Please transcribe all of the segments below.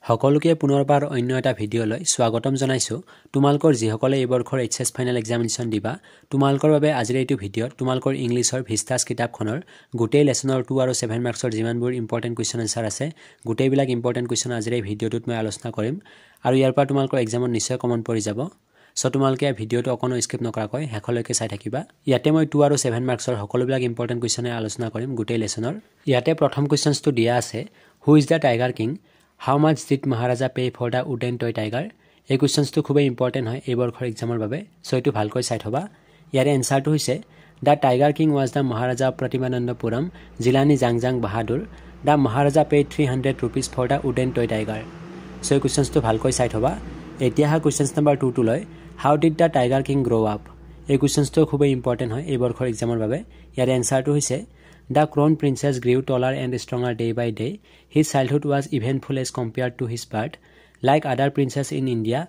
সকলোকে পুনৰবাৰ অন্য এটা ভিডিঅ'লৈ স্বাগতম জনাইছো। তোমালোকৰ যিসকলে এই বৰ্ষৰ এইচএছ ফাইনেল এক্সামিনেশ্যন দিবা, তোমালোকৰ বাবে আজিৰ এইটো ভিডিঅ'ত তোমালোকৰ ইংলিছৰ ভিস্তাছ কিতাপখনৰ গোটেই লেসনৰ 2 আৰু 7 মাৰ্কছৰ যিমানবোৰ ইম্পৰ্টেন্ট কোৱেশ্চন আনসাৰ আছে, গোটেইবিলাক ইম্পৰ্টেন্ট কোৱেশ্চন আজিৰ এই ভিডিঅ'টোত মই আলোচনা কৰিম আৰু ইয়াৰ পৰা তোমালোকৰ এক্সামত নিশ্চয় কমন পৰি যাব। সো তোমালোকে এই ভিডিঅ'টো অকনো স্কিপ নকৰাকৈ শেষলৈকে চাই থাকিবা। ইয়াতে মই 2 আৰু 7 মাৰ্কছৰ সকলোবিলাক ইম্পৰ্টেন্ট কোৱেশ্চনে আলোচনা কৰিম গোটেই লেসনৰ। ইয়াতে প্ৰথম কোৱেশ্চনটো দিয়া আছে, who is the tiger king? How much did Maharaja pay for the wooden toy tiger? এই কোৱেশ্চনটো খুব ইম্পৰ্টেন্ট হয় এই বৰ্ষৰ এক্সামৰ বাবে, সো এটো ভালকৈ চাই থবা। ইয়াৰে এনসাৰটো হৈছে The Tiger King was the Maharaja of Pratimanandapuram, Jilani Jangjang Bahadur. The Maharaja paid 300 rupees for the wooden toy tiger. So এই কোৱেশ্চনটো ভালকৈ চাই থবা। এতিয়া হা কোৱেশ্চন নম্বৰ 2 টো লৈ How did the Tiger King grow up? এই কোৱেশ্চনটো খুব ইম্পৰ্টেন্ট হয় এই বৰ্ষৰ এক্সামৰ বাবে। ইয়াৰে এনসাৰটো হৈছে The crown princess grew taller and stronger day by day. His childhood was eventful as compared to his birth. Like other princes in India,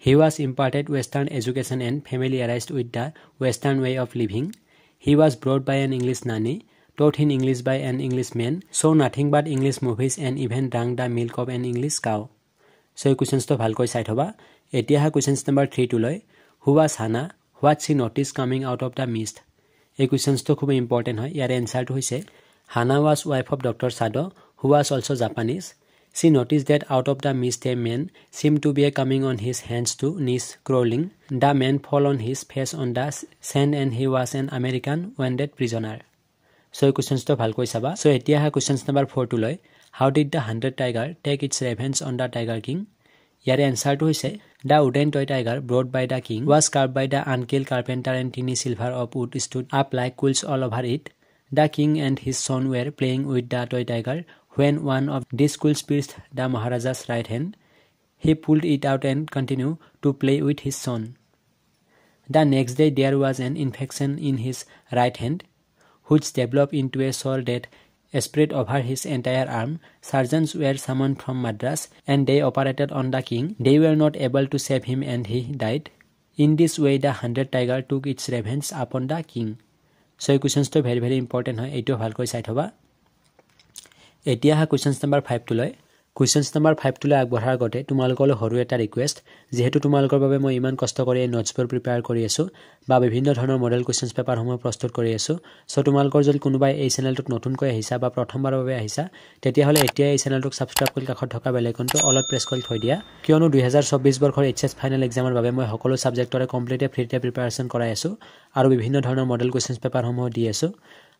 he was imparted Western education and familiarized with the Western way of living. He was brought by an English nanny, taught in English by an Englishman, saw nothing but English movies and even drank the milk of an English cow. So, questions to bhalkoi sai thoba. Etia ha questions number 3 to loi. Who was Hannah? What she noticed coming out of the mist? এই কোৱেশ্চনটো খুব important হয়। ইয়াৰ এনসাৰটো হৈছে Hannah was wife of Dr. Sado, who was also Japanese. She noticed that out of the mist a man seemed to be coming on his hands to knees crawling. The man fell on his face on the sand and he was an American wounded prisoner. So এই কোৱেশ্চনটো ভালকৈ চাবা। So এতিয়া হা question number 4 to লৈ How did the 100 tiger take its revenge on the Tiger King? ইয়াৰে এনসাৰটো হৈছে The wooden toy tiger brought by the king was carved by the unkilled carpenter and tiny silver of wood stood up like quills all over it. The king and his son were playing with the toy tiger when one of these quills pierced the Maharaja's right hand. He pulled it out and continued to play with his son. The next day there was an infection in his right hand, which developed into a sore that spread over his entire arm. Surgeons were summoned from Madras and they operated on the king. They were not able to save him and he died. In this way the 100 tiger took its revenge upon the king. So এই কোৱেশ্চনটো very important হয়, এইটো ভালকৈ চাই থবা। এতিয়া হা question number 5 to লৈ question number 5 to লৈ আগবঢ়াৰ আগতে তোমালোকলৈ হৰু এটা ৰিকুৱেষ্ট, যেহেতু তোমালোকৰ বাবে মই ইমান কষ্ট কৰি এই নোটছবোৰ প্ৰিপেয়াৰ কৰি আছো বা বিভিন্ন ধৰণৰ মডেল কোৱেশ্চনছ পেপাৰসমূহ প্ৰস্তুত কৰি আছো, সো তোমালোকৰ যদি কোনোবাই এই চেনেলটোত নতুনকৈ আহিছা বা প্ৰথমবাৰৰ বাবে আহিছা, তেতিয়া হলে এতিয়া এই চেনেলটোক সাবস্ক্ৰাইব কৰি কাষত থকা বেল আইকনটো অলপ প্ৰেছ কৰি থৈ দিয়া, কিয়নো 2024 বৰ্ষৰ এইচএছ ফাইনেল এক্সামৰ বাবে মই সকলো সাবজেক্টৰে কমপ্লিটলি ফ্ৰীতে প্ৰিপাৰেচন কৰাই আছো আৰু বিভিন্ন ধৰণৰ মডেল কোৱেশ্চনছ পেপাৰসমূহ দি আছো।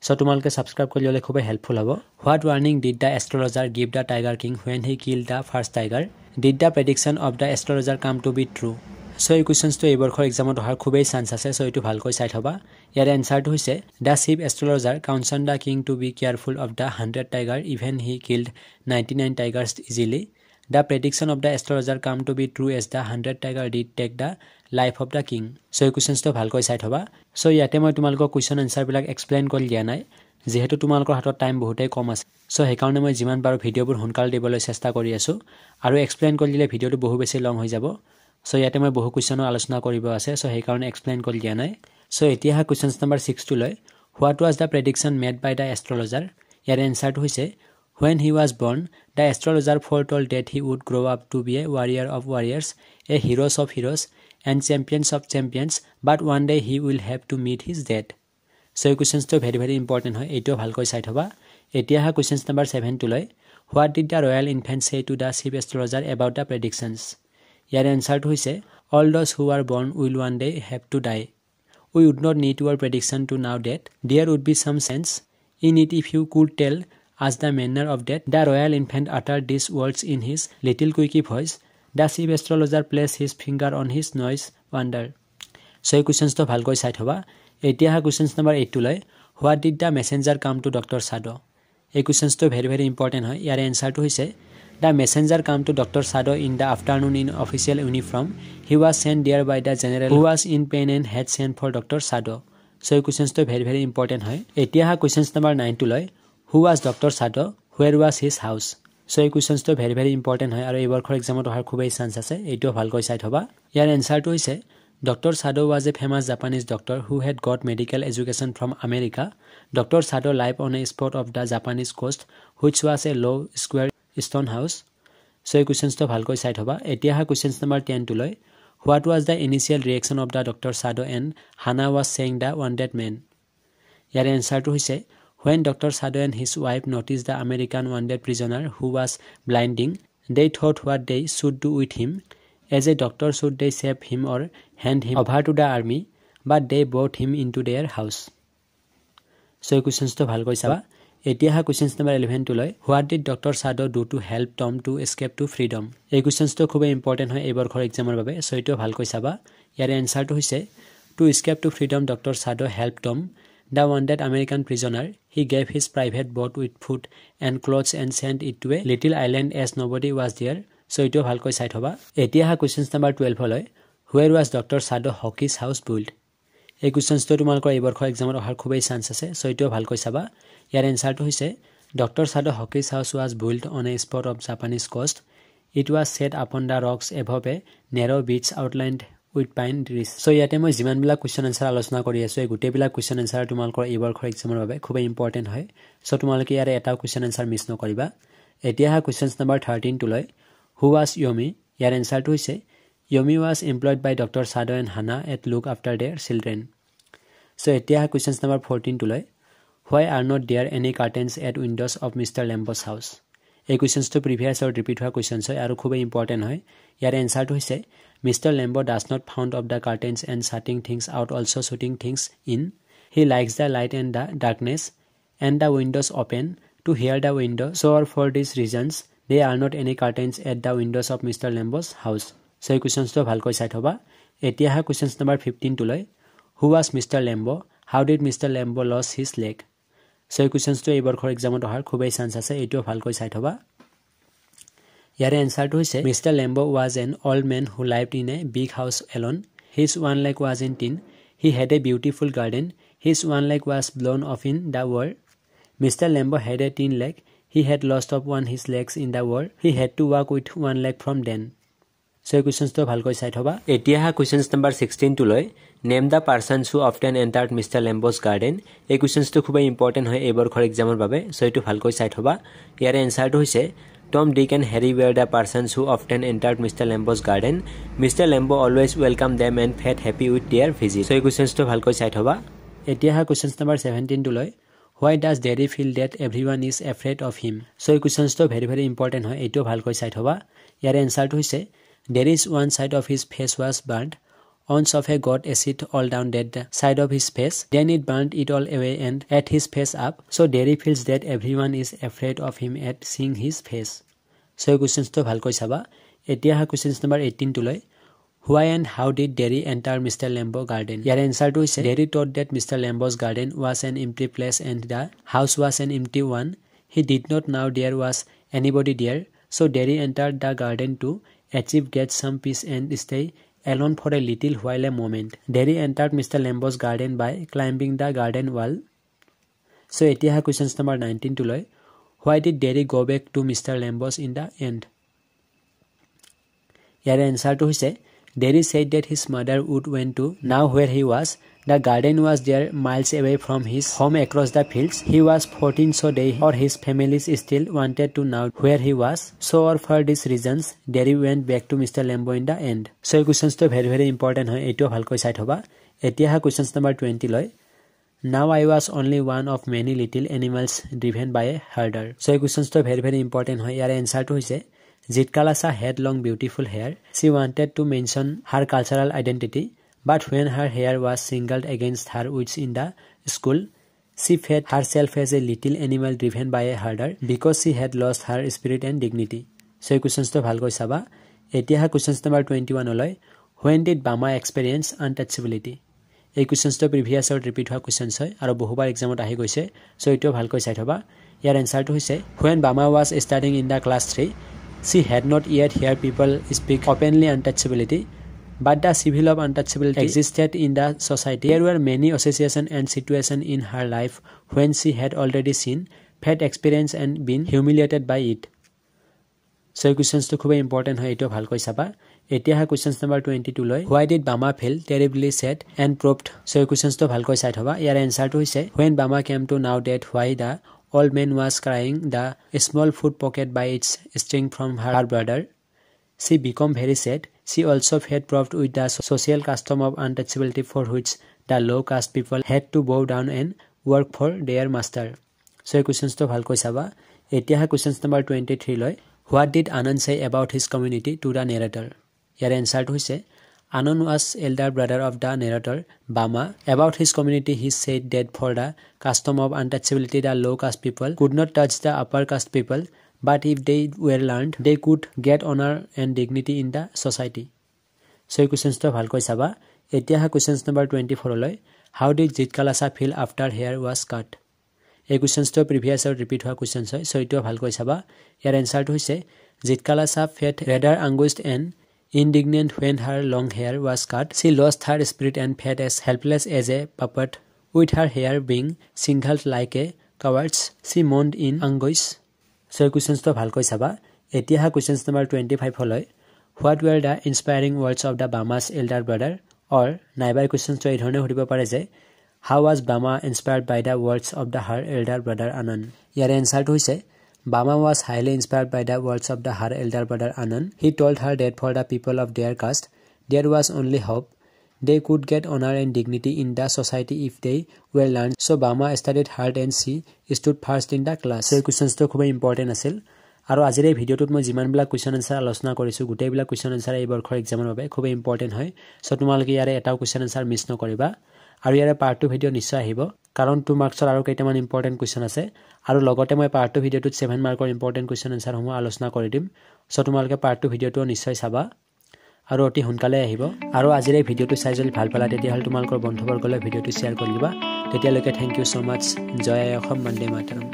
So তোমালোকে সাবস্ক্ৰাইব কৰি ললে খুবই হেল্পফুল হ'ব। What warning did the astrologer give the Tiger King when he killed the first tiger? Did the prediction of the astrologer come to be true? So এই কোৱেশ্চনটো এই বৰ্ষৰ এক্সামত অহাৰ খুবই চান্স আছে, সো এটো ভালকৈ চাই থবা। ইয়াৰ এনসাৰটো হৈছে The chief astrologer cautioned the king to be careful of the 100 tiger even he killed 99 tigers easily. The prediction of the astrologer come to be true as the 100 tiger did take the life of the king. So এই কোৱেশ্চনটো ভালকৈ চাই থবা। So ইয়াতে মই তোমালোকক question answer বিলাক explain কৰি দিয়া নাই, যেহেতু তোমালোকৰ হাতত টাইম বহুতেই কম আছে, সো সেই কাৰণে মই যিমান পাৰো ভিডিঅবোৰ সোনকাল দিবলৈ চেষ্টা কৰি আছো আৰু এক্সপ্লেইন কৰি দিলে ভিডিঅটো বহু বেছি লং হৈ যাব। সো ইয়াতে মই বহু কোৱেশ্চনৰ আলোচনা কৰিব আছে, সো সেই কাৰণে এক্সপ্লেইন কৰি দিয়া নাই। সো এতিয়া হা কোৱেশ্চন নম্বৰ 6 to লৈ What was the prediction made by the astrologer? ইয়াৰ এনসাৰটো হৈছে When he was born, the astrologer foretold that he would grow up to be a warrior of warriors, a hero of heroes, and champions of champions, but one day he will have to meet his death. So এই কোৱেশ্চনটো very important হয়, এইটো ভালকৈ চাই থবা। এতিয়া হা question number 7 to লৈ What did the royal infant say to the chief astrologer about the predictions? ইয়াৰ এনসাৰটো হৈছে All those who are born will one day have to die. We would not need your prediction to know that. There would be some sense in it if you could tell us the manner of death. The royal infant uttered these words in his little quirky voice. The chief astrologer placed his finger on his nose, wonder. So এই কোৱেশ্চনটো ভালকৈ চাই থবা। এতিয়া হা question number 8 to লৈ What did the messenger come to Dr. Sado? এই কোৱেশ্চনটো very important হয়। ইয়াৰ এনসাৰটো হৈছে The messenger came to Dr. Sado in the afternoon in official uniform. He was sent there by the general who was in pain and had sent for Dr. Sado. So এই কোৱেশ্চনটো very important হয়। এতিয়া হা question number 9 to লৈ Who was Dr. Sado? Where was his house? So এই কোৱেশ্চনটো very important হয় আৰু এই বৰ্ষৰ এক্সামত অহাৰ খুবেই চান্স আছে, এইটো ভালকৈ চাই থবা। ইয়াৰ এনসাৰটো হৈছে Dr. Sado was a famous Japanese doctor who had got medical education from America. Dr. Sado lived on a spot of the Japanese coast, which was a low square stone house. So এই কোৱেশ্চনটো ভালকৈ চাই থবা এতিয়া হা question number 10 টো লৈ What was the initial reaction of the Dr. Sado and Hannah was saying the wounded man? Yare answer to hoise when Dr. Sado and his wife noticed the American wounded prisoner who was blinding, they thought what they should do with him. As a doctor, should they save him or hand him over to the army? But they brought him into their house. So questions to bhalkoi saba. Etia ha questions number 11 to loy. What did Dr. Sado do to help Tom to escape to freedom? Ei questions to khube important hoy ebor khor exam babe. So eto bhalkoi saba. Yare answer to hoise to escape to freedom Dr. Sado helped Tom, the wounded American prisoner. He gave his private boat with food and clothes and sent it to a little island as nobody was there. So eto bhalkoi sait hoba. Etia ha questions number 12 hoy. Where was Dr. Sado Hockey's house built? এই কোৱেশ্চনটো তোমালোকৰ এইবাৰ খৰ এক্সামত অহাৰ খুবেই chance আছে so এটো ভালকৈ চাবা ইয়াৰ এনসাৰটো হৈছে ডক্টৰ সাদো হকিস house was built on a spot of Japanese coast. It was set upon the rocks above a narrow beach outlined with pine trees. So ইয়াতে মই যিমান বিলা কোৱেশ্চন আনসাৰ আলোচনা কৰি আছো এই গুটেই বিলা কোৱেশ্চন আনসাৰ তোমালোকৰ এইবাৰ খৰ এক্সামৰ বাবে খুবেই ইম্পৰ্টেন্ট হয় সো তোমালোকে ইয়াৰে এটা কোৱেশ্চন আনসাৰ মিছ নকৰিবা এতিয়া হা কোৱেশ্চন নম্বৰ 13 টু লৈ Who was Yomi? ইয়াৰ এনসাৰটো হৈছে Yomi was employed by Dr. Sado and Hannah at look after their children. So etia question number 14 to loy. Why are not there any curtains at windows of Mr. Lambo's house? A questions to previous or repeat her questions so aru khube important hoy. Yar answer to hoise Mr. Lambo does not fond of the curtains and shutting things out also shutting things in. He likes the light and the darkness and the windows open to hear the window. So for these reasons there are not any curtains at the windows of Mr. Lambo's house. So এই কোৱেশ্চনটো ভালকৈ চাই থবা এতিয়া হা question number 15 two লৈ Who was Mr. Lambo? How did Mr. Lambo lose his leg? So এই কোৱেশ্চনটো এইবাৰ খৰ এক্সামত অহাৰ খুবেই চান্স আছে এটো ভালকৈ চাই থবা ইয়াৰে এনসাৰটো হৈছে Mr. Lambo was an old man who lived in a big house alone. His one leg was in tin. He had a beautiful garden. His one leg was blown off in the war. Mr. Lambo had a tin leg. He had lost of one his legs in the war. He had to walk with one leg from then. So questions to bhalkoi sai thoba etia ha questions number 16 to loy name the persons who often entered Mr. Lambo's garden ei questions to khubei important hoy ebor khor exam er babe so etu bhalkoi sai thoba yare answer to hoise Tom, Dick and Harry were the persons who often entered Mr. Lambo's garden. Mr. Lambo always welcomed them and felt happy with their visit. So questions to bhalkoi sai thoba etia ha questions number 17 to loy Why does Derry feel that everyone is afraid of him? So questions to very important hoy etu bhalkoi sai thoba yare answer to hoise Derry's one side of his face was burnt. Once of a got acid all down that side of his face. Then it burnt it all away and ate his face up. So Derry feels that everyone is afraid of him at seeing his face. So questions to bhalkoi saba. Etia ha questions number 18 to loy. Why and how did Derry enter Mr. Lambo garden? Yar answer to is Derry thought that Mr. Lambo's garden was an empty place and the house was an empty one. He did not know there was anybody there. So Derry entered the garden to achieve get some peace and stay alone for a little while a moment. Derry entered Mr. Lambo's garden by climbing the garden wall. So etia ha questions number 19 to loy. Why did Derry go back to Mr. Lambo's in the end? Yare answer to hoise Derry said that his mother would went to now where he was. The garden was there miles away from his home across the fields. He was 14 so they or his family still wanted to know where he was. So for these reasons, Derry went back to Mr. Lambo in the end. So questions to very important hoy eto bhalkoi sai thoba etia ha questions number 20 loy Now I was only one of many little animals driven by a herder. So questions to very important hoy yare answer to hoise Jitkalasa had long beautiful hair. She wanted to mention her cultural identity. But when her hair was singled against her wits in the school, she felt herself as a little animal driven by a herder because she had lost her spirit and dignity. So questions to bhalkoi saba etia ha questions number 21 loy When did Bama experience untouchability? Ei questions to previous or repeat hoy questions hoy aru bohubar exam ot ahi goise so eto bhalkoi sai thoba yar answer to hoise When Bama was studying in the class 3 she had not yet heard people speak openly untouchability. But the civil of untouchability existed in the society. There were many associations and situations in her life when she had already seen, felt, experienced and been humiliated by it. So questions to khube important hoy eto bhalkoi saba etia ha questions number 22 loy Why did Bama feel terribly sad and proved? So questions to bhalkoi sai thoba yar answer to hoise When Bama came to know that why the old man was carrying the small food pocket by its string from her brother. She became very sad. She also felt proud with the social custom of untouchability for which the low caste people had to bow down and work for their master. So questions to bhalkoi saba. Etia questions number 23 loi. What did Anand say about his community to the narrator? Yar answer to hoise Anand was elder brother of the narrator Bama. About his community he said that for the custom of untouchability the low caste people could not touch the upper caste people, but if they were learned they could get honor and dignity in the society. So questions to bhalkoi saba. Etia questions number 24 loi. How did Jitkalasa feel after hair was cut? এই questions to previous or repeat হোৱা questions হয়, so এইটো ভালকৈ চাবা. ইয়াৰ answer টো হৈছে Jitkalasa felt rather anguished and indignant when her long hair was cut. She lost her spirit and felt as helpless as a puppet with her hair being singled like a coward's. She moaned in anguish. So questions to ভালকৈ চাবা. এতিয়া questions number 25 হলৈ. What were the inspiring words of the Bama's elder brother? Or নাইবাৰ questions to এই ধৰণে সুধিব পাৰে যে How was Bama inspired by the words of her elder brother Anand? Yar answer to hoise Bama was highly inspired by the words of her elder brother Anand. He told her that for the people of their caste there was only hope. They could get honor and dignity in the society if they were learned. So Bama studied hard and she stood first in the class. So questions to খুব important আছিল. আৰু আজিৰ এই ভিডিওটোত মই যিমানবিলাক question answer আলোচনা কৰিছো গোটেইবিলাক কুৱেশ্যন আনসাৰ এই বৰ্ষৰ এক্সামৰ বাবে খুব ইম্পৰ্টেন্ট হয়। সো তোমালোকে ইয়াৰে এটাও কুৱেশ্যন আনসাৰ মিছ নকৰিবা। আৰু ইয়াৰে পাৰ্ট 2 ভিডিও নিশ্চয় আহিব কাৰণ 2 মাৰ্কছৰ আৰু কেইটামান ইম্পৰ্টেন্ট কুৱেশ্যন আছে আৰু লগতে মই পাৰ্ট 2 ভিডিওটোত 7 মাৰ্কৰ ইম্পৰ্টেন্ট কুৱেশ্যন আনসাৰ সমূহ আলোচনা কৰি দিম। সো তোমালোকে পাৰ্ট 2 ভিডিওটো নিশ্চয় চাবা আৰু অতি সোনকালে আহিব। আৰু আজিৰ এই ভিডিওটো চাই যদি ভাল পালা তেতিয়াহ'লে তোমালোকৰ বন্ধুবৰ্গলৈ ভিডিওটো শ্বেয়াৰ কৰি দিবা। তেতিয়ালৈকে থ্যাংক ইউ সো মাচ। জয় অসম, বন্দে মাতৰম।